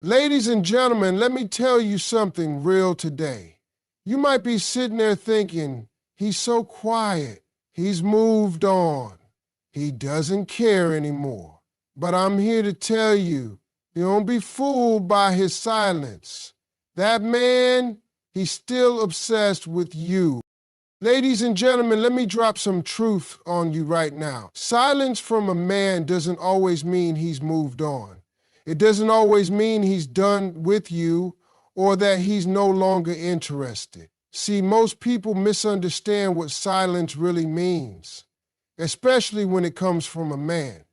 Ladies and gentlemen, let me tell you something real today. You might be sitting there thinking, he's so quiet, he's moved on, he doesn't care anymore. But I'm here to tell you, don't be fooled by his silence. That man, he's still obsessed with you. Ladies and gentlemen, let me drop some truth on you right now. Silence from a man doesn't always mean he's moved on. It doesn't always mean he's done with you or that he's no longer interested. See, most people misunderstand what silence really means, especially when it comes from a man.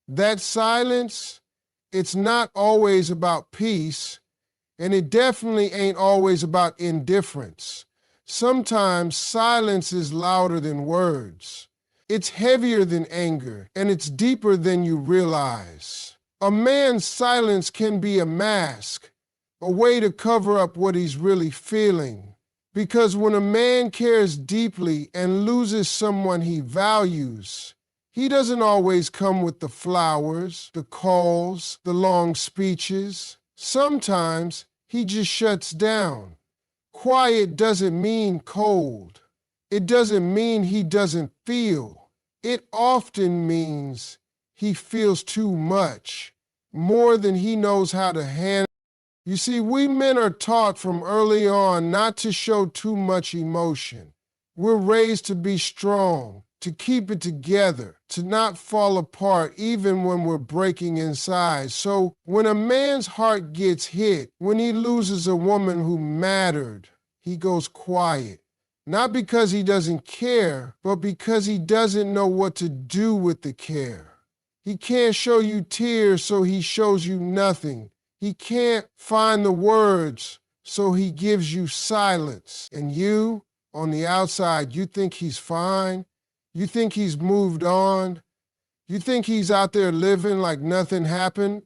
That silence, it's not always about peace, and it definitely ain't always about indifference. Sometimes silence is louder than words. It's heavier than anger, and it's deeper than you realize. A man's silence can be a mask, a way to cover up what he's really feeling. Because when a man cares deeply and loses someone he values, he doesn't always come with the flowers, the calls, the long speeches. Sometimes he just shuts down. Quiet doesn't mean cold. It doesn't mean he doesn't feel. It often means he feels too much, more than he knows how to handle. You see, we men are taught from early on not to show too much emotion. We're raised to be strong, to keep it together, to not fall apart even when we're breaking inside. So when a man's heart gets hit, when he loses a woman who mattered, he goes quiet. Not because he doesn't care, but because he doesn't know what to do with the care. He can't show you tears, so he shows you nothing. He can't find the words, so he gives you silence. And you, on the outside, you think he's fine. You think he's moved on. You think he's out there living like nothing happened.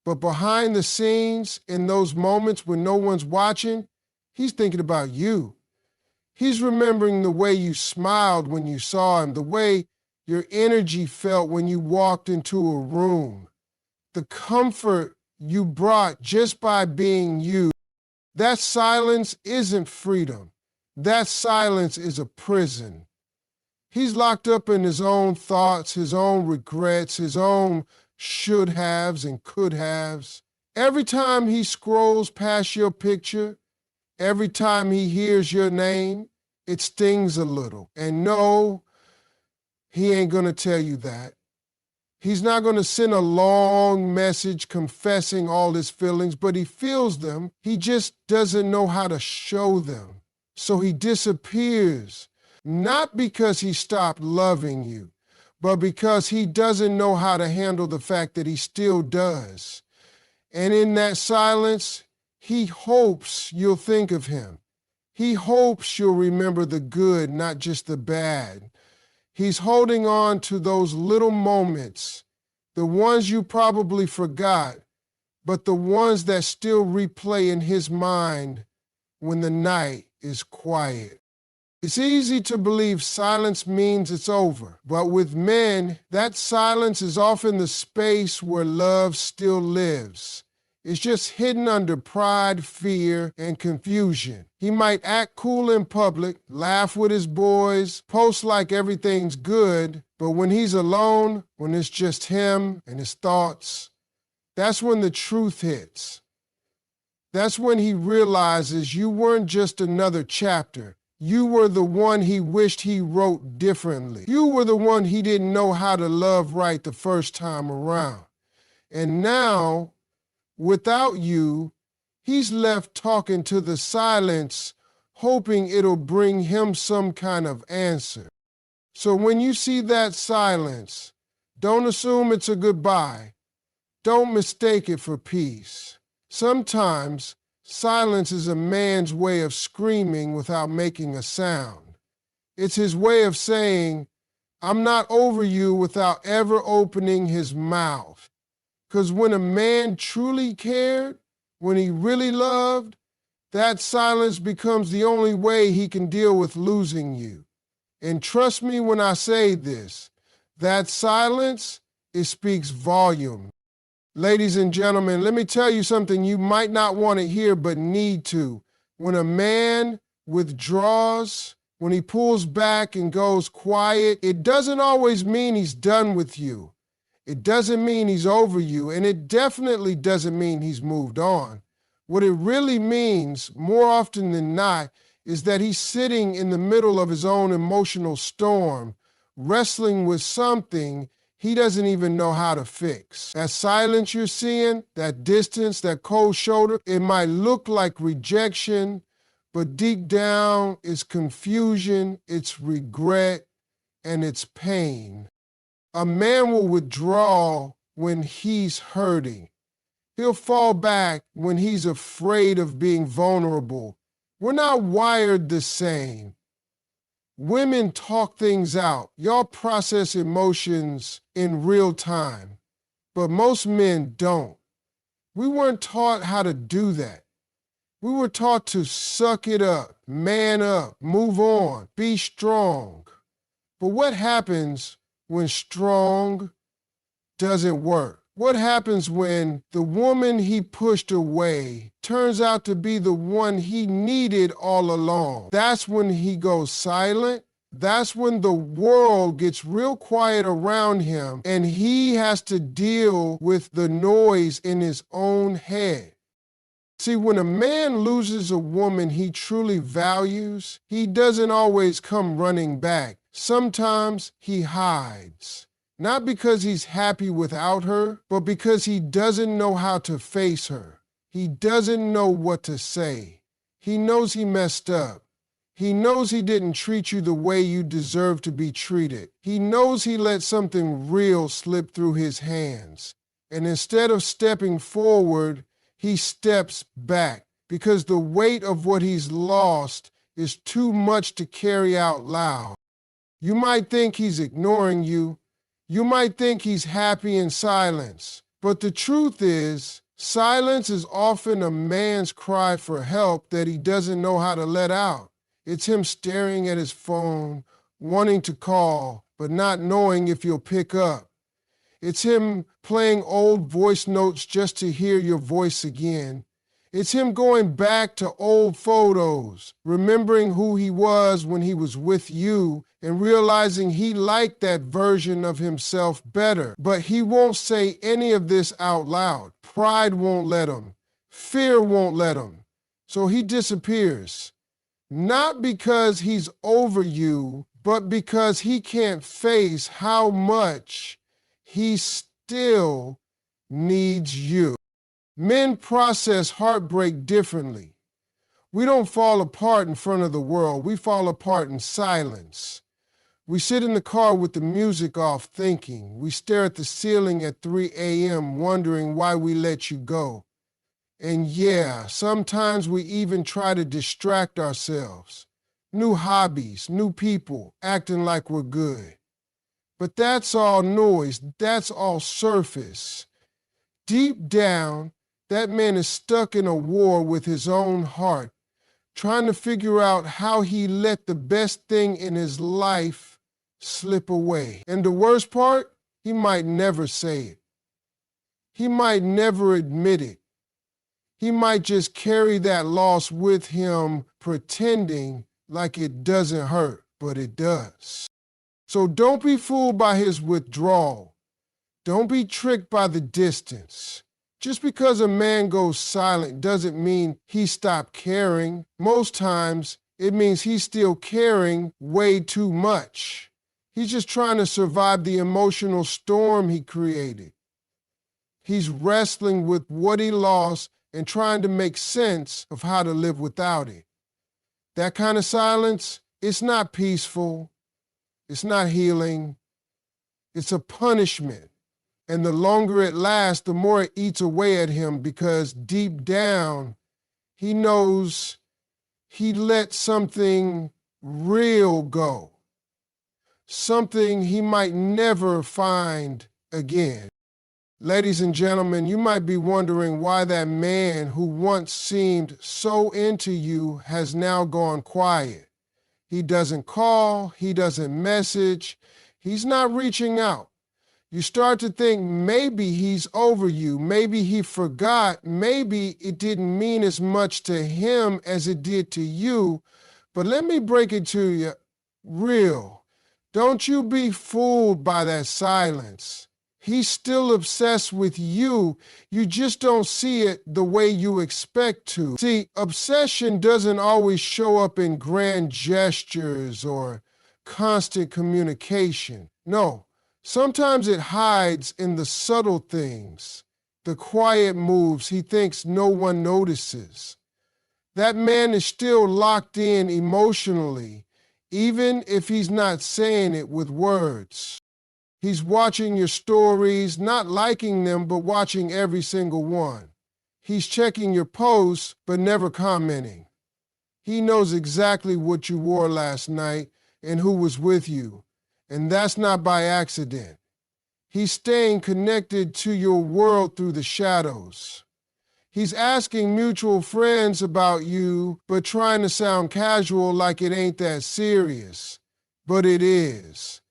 But behind the scenes, in those moments when no one's watching, he's thinking about you. He's remembering the way you smiled when you saw him, the way your energy felt when you walked into a room, the comfort you brought just by being you. That silence isn't freedom. That silence is a prison. He's locked up in his own thoughts, his own regrets, his own should-haves and could-haves. Every time he scrolls past your picture, every time he hears your name, it stings a little. And no, he ain't gonna tell you that. He's not gonna send a long message confessing all his feelings, but he feels them. He just doesn't know how to show them. So he disappears, not because he stopped loving you, but because he doesn't know how to handle the fact that he still does. And in that silence, he hopes you'll think of him. He hopes you'll remember the good, not just the bad. He's holding on to those little moments, the ones you probably forgot, but the ones that still replay in his mind when the night is quiet. It's easy to believe silence means it's over, but with men, that silence is often the space where love still lives. It's just hidden under pride, fear, and confusion. He might act cool in public, laugh with his boys, post like everything's good, but when he's alone, when it's just him and his thoughts, that's when the truth hits. That's when he realizes you weren't just another chapter. You were the one he wished he wrote differently. You were the one he didn't know how to love right the first time around. And now, without you, he's left talking to the silence, hoping it'll bring him some kind of answer. So when you see that silence, don't assume it's a goodbye. Don't mistake it for peace. Sometimes silence is a man's way of screaming without making a sound. It's his way of saying, I'm not over you, without ever opening his mouth. Because when a man truly cared, when he really loved, that silence becomes the only way he can deal with losing you. And trust me when I say this, that silence, it speaks volume. Ladies and gentlemen, let me tell you something you might not want to hear but need to. When a man withdraws, when he pulls back and goes quiet, it doesn't always mean he's done with you. It doesn't mean he's over you, and it definitely doesn't mean he's moved on. What it really means, more often than not, is that he's sitting in the middle of his own emotional storm, wrestling with something he doesn't even know how to fix. That silence you're seeing, that distance, that cold shoulder, it might look like rejection, but deep down it's confusion, it's regret, and it's pain. A man will withdraw when he's hurting. He'll fall back when he's afraid of being vulnerable. We're not wired the same. Women talk things out. Y'all process emotions in real time, but most men don't. We weren't taught how to do that. We were taught to suck it up, man up, move on, be strong. But what happens when strong doesn't work? What happens when the woman he pushed away turns out to be the one he needed all along? That's when he goes silent. That's when the world gets real quiet around him and he has to deal with the noise in his own head. See, when a man loses a woman he truly values, he doesn't always come running back. Sometimes he hides. Not because he's happy without her, but because he doesn't know how to face her. He doesn't know what to say. He knows he messed up. He knows he didn't treat you the way you deserve to be treated. He knows he let something real slip through his hands. And instead of stepping forward, he steps back because the weight of what he's lost is too much to carry out loud. You might think he's ignoring you. You might think he's happy in silence, but the truth is, silence is often a man's cry for help that he doesn't know how to let out. It's him staring at his phone, wanting to call, but not knowing if you'll pick up. It's him playing old voice notes just to hear your voice again. It's him going back to old photos, remembering who he was when he was with you and realizing he liked that version of himself better. But he won't say any of this out loud. Pride won't let him. Fear won't let him. So he disappears. Not because he's over you, but because he can't face how much he still needs you. Men process heartbreak differently. We don't fall apart in front of the world. We fall apart in silence. We sit in the car with the music off thinking. We stare at the ceiling at 3 a.m. wondering why we let you go. And yeah, sometimes we even try to distract ourselves. New hobbies, new people, acting like we're good. But that's all noise. That's all surface. Deep down, that man is stuck in a war with his own heart, trying to figure out how he let the best thing in his life slip away. And the worst part, he might never say it. He might never admit it. He might just carry that loss with him, pretending like it doesn't hurt, but it does. So don't be fooled by his withdrawal. Don't be tricked by the distance. Just because a man goes silent doesn't mean he stopped caring. Most times, it means he's still caring way too much. He's just trying to survive the emotional storm he created. He's wrestling with what he lost and trying to make sense of how to live without it. That kind of silence, it's not peaceful. It's not healing. It's a punishment. And the longer it lasts, the more it eats away at him because deep down, he knows he let something real go. Something he might never find again. Ladies and gentlemen, you might be wondering why that man who once seemed so into you has now gone quiet. He doesn't call, he doesn't message, he's not reaching out. You start to think maybe he's over you, maybe he forgot, maybe it didn't mean as much to him as it did to you. But let me break it to you real. Don't you be fooled by that silence. He's still obsessed with you. You just don't see it the way you expect to. See, obsession doesn't always show up in grand gestures or constant communication. No, sometimes it hides in the subtle things, the quiet moves he thinks no one notices. That man is still locked in emotionally, even if he's not saying it with words. He's watching your stories, not liking them, but watching every single one. He's checking your posts, but never commenting. He knows exactly what you wore last night and who was with you, and that's not by accident. He's staying connected to your world through the shadows. He's asking mutual friends about you, but trying to sound casual like it ain't that serious. But it is.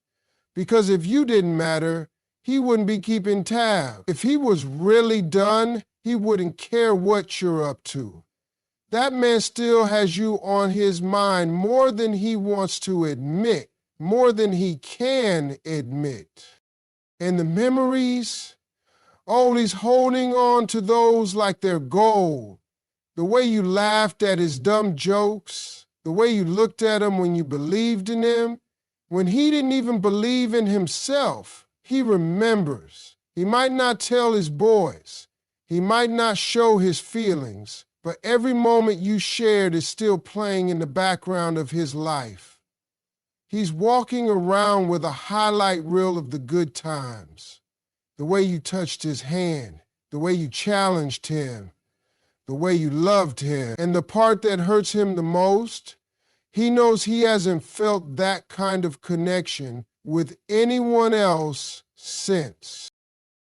Because if you didn't matter, he wouldn't be keeping tabs. If he was really done, he wouldn't care what you're up to. That man still has you on his mind more than he wants to admit, more than he can admit. And the memories, oh, he's holding on to those like they're gold. The way you laughed at his dumb jokes, the way you looked at him when you believed in him, when he didn't even believe in himself, he remembers. He might not tell his boys. He might not show his feelings, but every moment you shared is still playing in the background of his life. He's walking around with a highlight reel of the good times. The way you touched his hand, the way you challenged him, the way you loved him. And the part that hurts him the most, he knows he hasn't felt that kind of connection with anyone else since.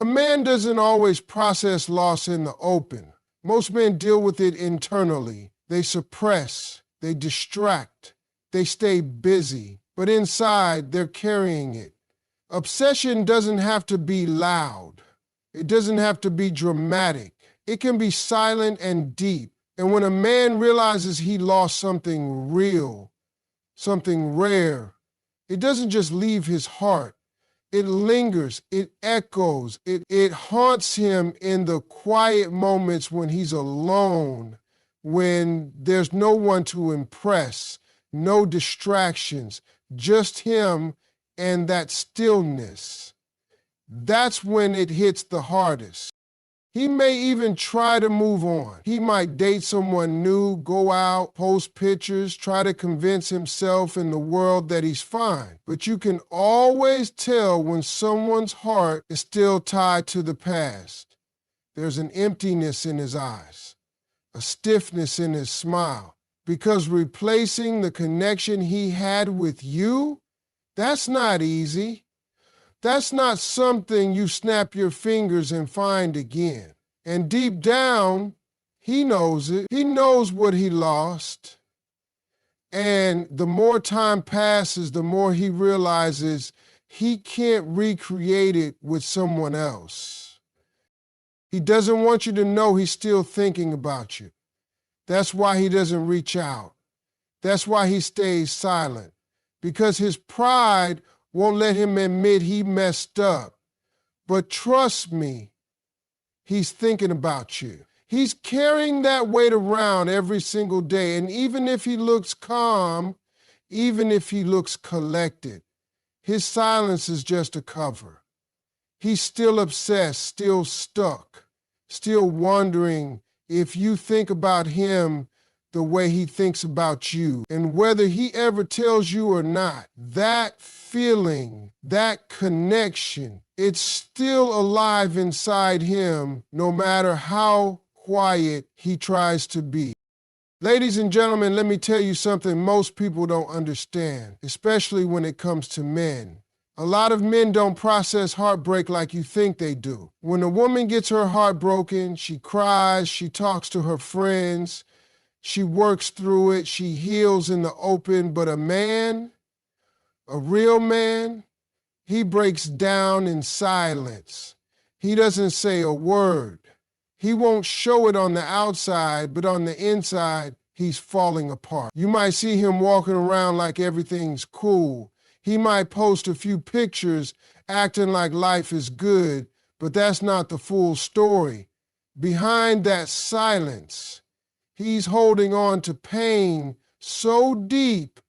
A man doesn't always process loss in the open. Most men deal with it internally. They suppress, they distract, they stay busy, but inside they're carrying it. Obsession doesn't have to be loud. It doesn't have to be dramatic. It can be silent and deep. And when a man realizes he lost something real, something rare, it doesn't just leave his heart. It lingers, it echoes, it haunts him in the quiet moments when he's alone, when there's no one to impress, no distractions, just him and that stillness. That's when it hits the hardest. He may even try to move on. He might date someone new, go out, post pictures, try to convince himself in the world that he's fine. But you can always tell when someone's heart is still tied to the past. There's an emptiness in his eyes, a stiffness in his smile, because replacing the connection he had with you, that's not easy. That's not something you snap your fingers and find again. And deep down, he knows it. He knows what he lost. And the more time passes, the more he realizes he can't recreate it with someone else. He doesn't want you to know he's still thinking about you. That's why he doesn't reach out. That's why he stays silent. Because his pride won't let him admit he messed up. But trust me, he's thinking about you. He's carrying that weight around every single day. And even if he looks calm, even if he looks collected, his silence is just a cover. He's still obsessed, still stuck, still wondering if you think about him the way he thinks about you. And whether he ever tells you or not, that feeling, that connection, it's still alive inside him no matter how quiet he tries to be. Ladies and gentlemen, let me tell you something most people don't understand, especially when it comes to men. A lot of men don't process heartbreak like you think they do. When a woman gets her heart broken, she cries, she talks to her friends, she works through it, she heals in the open. But a man, a real man, He breaks down in silence. He doesn't say a word. He won't show it on the outside, but on the inside, he's falling apart. You might see him walking around like everything's cool. He might post a few pictures acting like life is good, but that's not the full story. Behind that silence, he's holding on to pain so deep,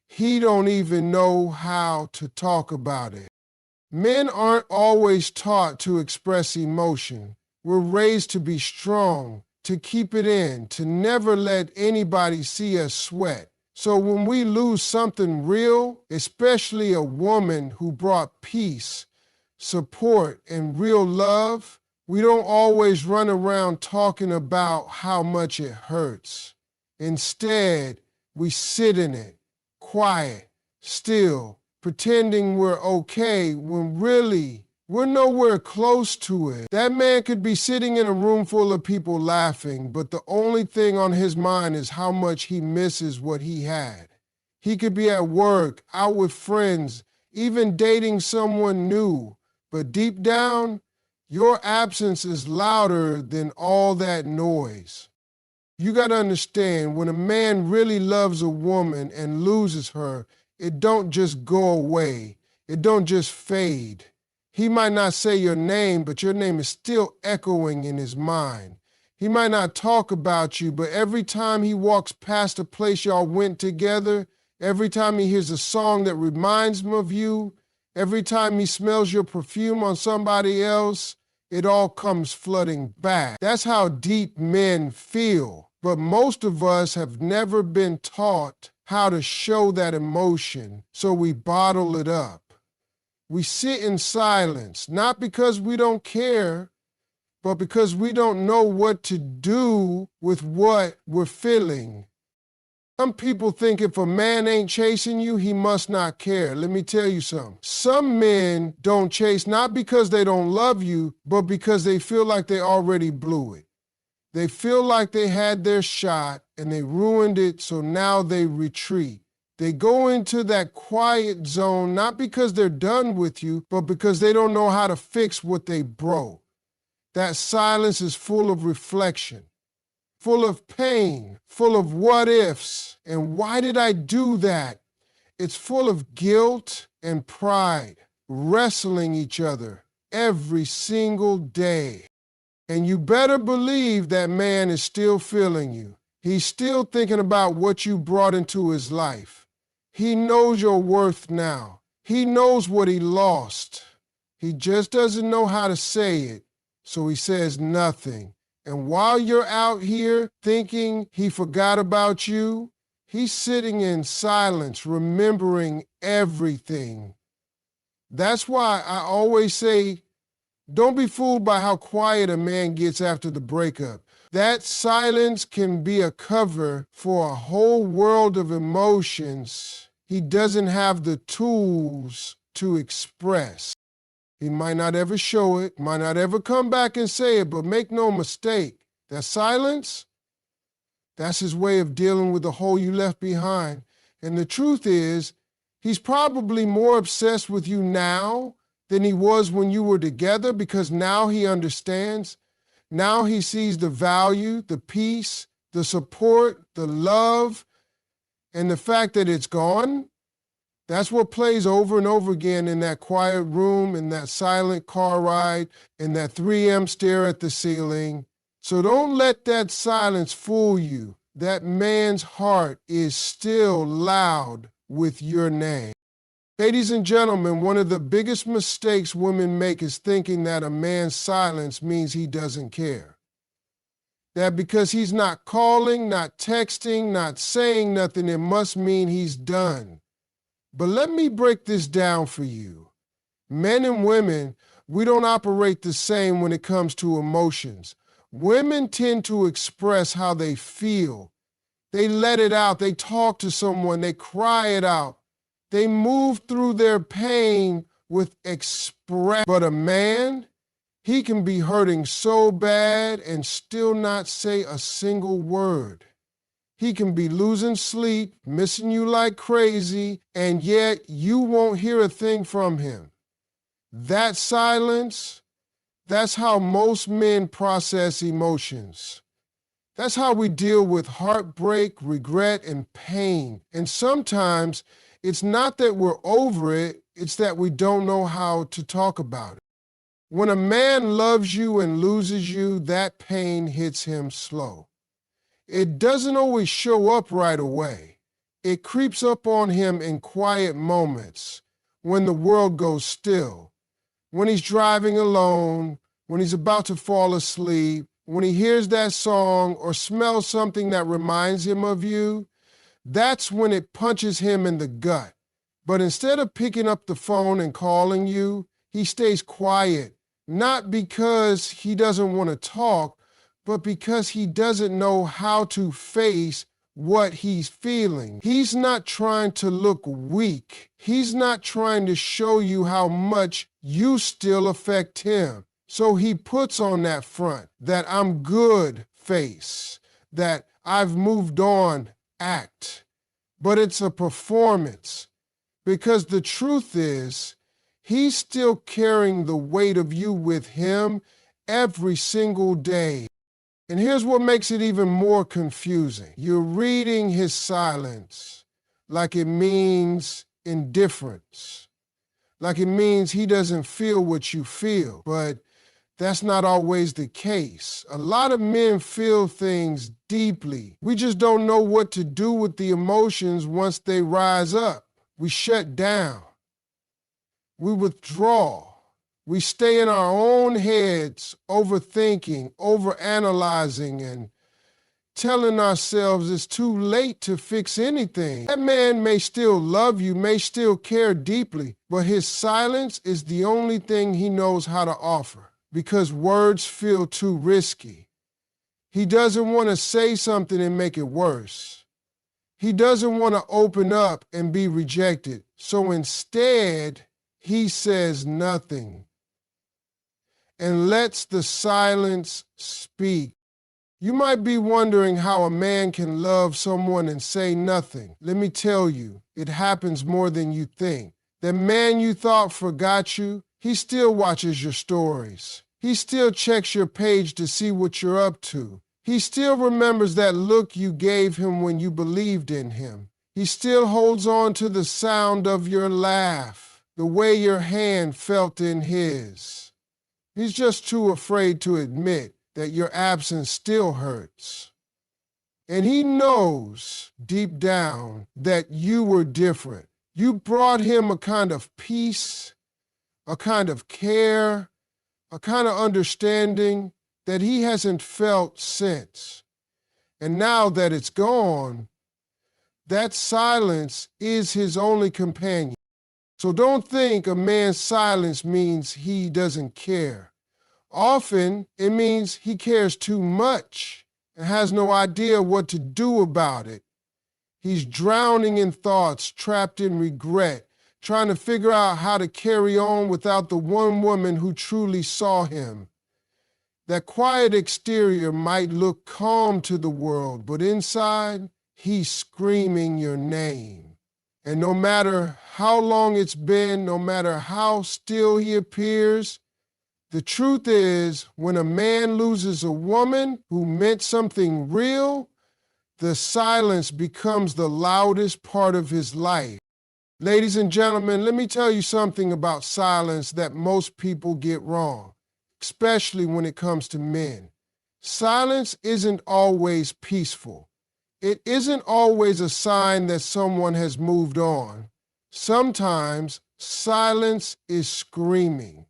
he don't even know how to talk about it. Men aren't always taught to express emotion. We're raised to be strong, to keep it in, to never let anybody see us sweat. So when we lose something real, especially a woman who brought peace, support, and real love, we don't always run around talking about how much it hurts. Instead, we sit in it, quiet, still, pretending we're okay when really we're nowhere close to it. That man could be sitting in a room full of people laughing, but the only thing on his mind is how much he misses what he had. He could be at work, out with friends, even dating someone new, but deep down, your absence is louder than all that noise. You got to understand, when a man really loves a woman and loses her, it don't just go away. It don't just fade. He might not say your name, but your name is still echoing in his mind. He might not talk about you, but every time he walks past a place y'all went together, every time he hears a song that reminds him of you, every time he smells your perfume on somebody else, it all comes flooding back. That's how deep men feel. But most of us have never been taught how to show that emotion, so we bottle it up. We sit in silence, not because we don't care, but because we don't know what to do with what we're feeling. Some people think if a man ain't chasing you, he must not care. Let me tell you something. Some men don't chase not because they don't love you, but because they feel like they already blew it. They feel like they had their shot and they ruined it, so now they retreat. They go into that quiet zone not because they're done with you, but because they don't know how to fix what they broke. That silence is full of reflection, full of pain, full of what ifs, and why did I do that? It's full of guilt and pride, wrestling each other every single day. And you better believe that man is still feeling you. He's still thinking about what you brought into his life. He knows your worth now. He knows what he lost. He just doesn't know how to say it, so he says nothing. And while you're out here thinking he forgot about you, he's sitting in silence, remembering everything. That's why I always say, don't be fooled by how quiet a man gets after the breakup. That silence can be a cover for a whole world of emotions he doesn't have the tools to express. He might not ever show it, might not ever come back and say it, but make no mistake, that silence, that's his way of dealing with the hole you left behind. And the truth is, he's probably more obsessed with you now than he was when you were together, because now he understands. Now he sees the value, the peace, the support, the love, and the fact that it's gone. That's what plays over and over again in that quiet room, in that silent car ride, in that 3 a.m. stare at the ceiling. So don't let that silence fool you. That man's heart is still loud with your name. Ladies and gentlemen, one of the biggest mistakes women make is thinking that a man's silence means he doesn't care. That because he's not calling, not texting, not saying nothing, it must mean he's done. But let me break this down for you. Men and women, we don't operate the same when it comes to emotions. Women tend to express how they feel. They let it out. They talk to someone. They cry it out. They move through their pain with express. But a man, he can be hurting so bad and still not say a single word. He can be losing sleep, missing you like crazy, and yet you won't hear a thing from him. That silence, that's how most men process emotions. That's how we deal with heartbreak, regret, and pain. And sometimes it's not that we're over it, it's that we don't know how to talk about it. When a man loves you and loses you, that pain hits him slow. It doesn't always show up right away. It creeps up on him in quiet moments, when the world goes still, when he's driving alone, when he's about to fall asleep, when he hears that song or smells something that reminds him of you. That's when it punches him in the gut. But instead of picking up the phone and calling you, he stays quiet, not because he doesn't want to talk, but because he doesn't know how to face what he's feeling. He's not trying to look weak. He's not trying to show you how much you still affect him. So he puts on that front, that I'm good face, that I've moved on act. But it's a performance, because the truth is, he's still carrying the weight of you with him every single day. And here's what makes it even more confusing. You're reading his silence like it means indifference, like it means he doesn't feel what you feel. But that's not always the case. A lot of men feel things deeply. We just don't know what to do with the emotions once they rise up. We shut down. We withdraw. We stay in our own heads, overthinking, overanalyzing, and telling ourselves it's too late to fix anything. That man may still love you, may still care deeply, but his silence is the only thing he knows how to offer, because words feel too risky. He doesn't want to say something and make it worse. He doesn't want to open up and be rejected. So instead, he says nothing and lets the silence speak. You might be wondering how a man can love someone and say nothing. Let me tell you, it happens more than you think. That man you thought forgot you, he still watches your stories. He still checks your page to see what you're up to. He still remembers that look you gave him when you believed in him. He still holds on to the sound of your laugh, the way your hand felt in his. He's just too afraid to admit that your absence still hurts. And he knows deep down that you were different. You brought him a kind of peace, a kind of care, a kind of understanding that he hasn't felt since. And now that it's gone, that silence is his only companion. So don't think a man's silence means he doesn't care. Often, it means he cares too much and has no idea what to do about it. He's drowning in thoughts, trapped in regret, trying to figure out how to carry on without the one woman who truly saw him. That quiet exterior might look calm to the world, but inside, he's screaming your name. And no matter how long it's been, no matter how still he appears, the truth is, when a man loses a woman who meant something real, the silence becomes the loudest part of his life. Ladies and gentlemen, let me tell you something about silence that most people get wrong, especially when it comes to men. Silence isn't always peaceful. It isn't always a sign that someone has moved on. Sometimes silence is screaming.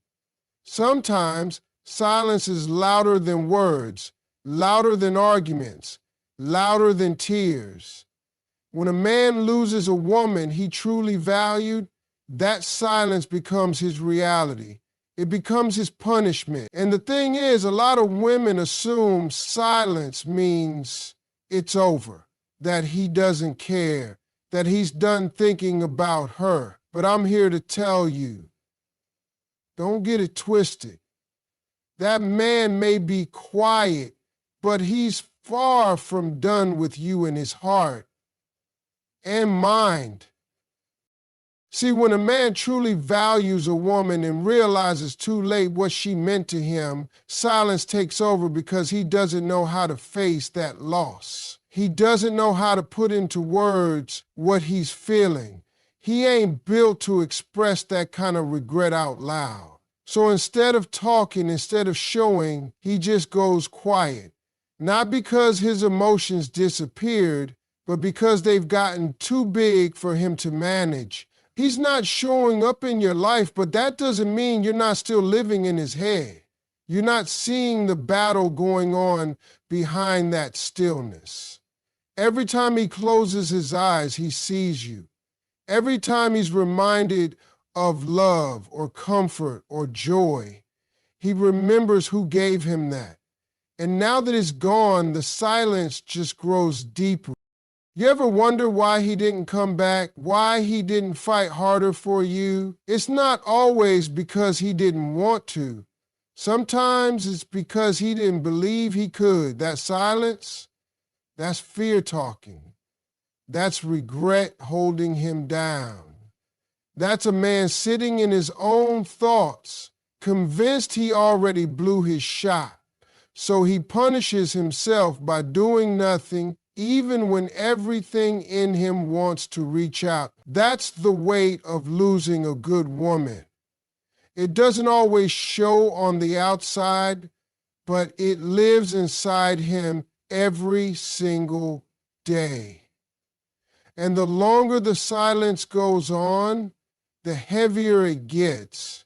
Sometimes silence is louder than words, louder than arguments, louder than tears. When a man loses a woman he truly valued, that silence becomes his reality. It becomes his punishment. And the thing is, a lot of women assume silence means it's over, that he doesn't care, that he's done thinking about her. But I'm here to tell you, don't get it twisted. That man may be quiet, but he's far from done with you in his heart and mind. See, when a man truly values a woman and realizes too late what she meant to him, silence takes over because he doesn't know how to face that loss. He doesn't know how to put into words what he's feeling. He ain't built to express that kind of regret out loud. So instead of talking, instead of showing, he just goes quiet. Not because his emotions disappeared, but because they've gotten too big for him to manage. He's not showing up in your life, but that doesn't mean you're not still living in his head. You're not seeing the battle going on behind that stillness. Every time he closes his eyes, he sees you. Every time he's reminded of love or comfort or joy, he remembers who gave him that. And now that it's gone, the silence just grows deeper. You ever wonder why he didn't come back? Why he didn't fight harder for you? It's not always because he didn't want to. Sometimes it's because he didn't believe he could. That silence, that's fear talking. That's regret holding him down. That's a man sitting in his own thoughts, convinced he already blew his shot. So he punishes himself by doing nothing, even when everything in him wants to reach out. That's the weight of losing a good woman. It doesn't always show on the outside, but it lives inside him every single day. And the longer the silence goes on, the heavier it gets.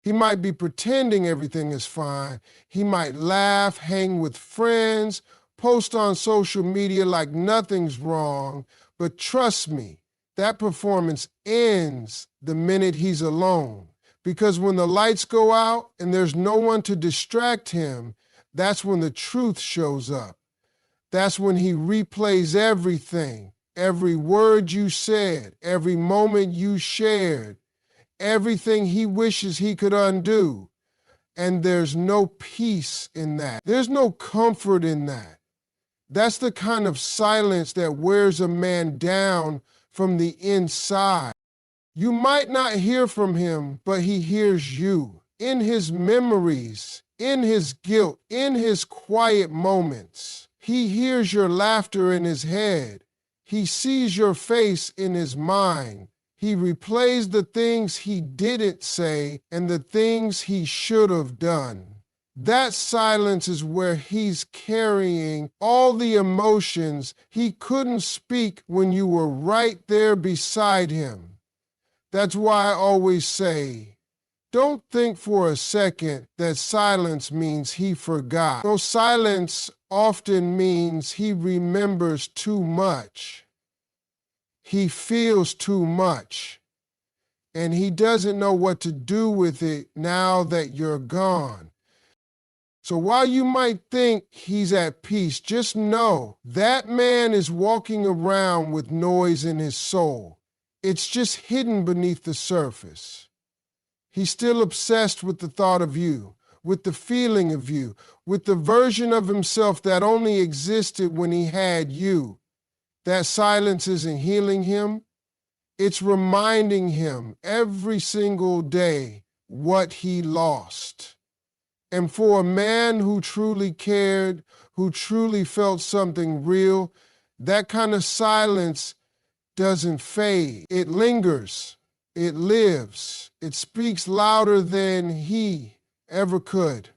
He might be pretending everything is fine. He might laugh, hang with friends, post on social media like nothing's wrong. But trust me, that performance ends the minute he's alone. Because when the lights go out and there's no one to distract him, that's when the truth shows up. That's when he replays everything, every word you said, every moment you shared, everything he wishes he could undo. And there's no peace in that. There's no comfort in that. That's the kind of silence that wears a man down from the inside. You might not hear from him, but he hears you in his memories, in his guilt, in his quiet moments. He hears your laughter in his head. He sees your face in his mind. He replays the things he didn't say and the things he should have done. That silence is where he's carrying all the emotions he couldn't speak when you were right there beside him. That's why I always say, don't think for a second that silence means he forgot. No, silence often means he remembers too much. He feels too much. And he doesn't know what to do with it now that you're gone. So while you might think he's at peace, just know that man is walking around with noise in his soul. It's just hidden beneath the surface. He's still obsessed with the thought of you, with the feeling of you, with the version of himself that only existed when he had you. That silence isn't healing him. It's reminding him every single day what he lost. And for a man who truly cared, who truly felt something real, that kind of silence doesn't fade. It lingers. It lives. It speaks louder than he ever could.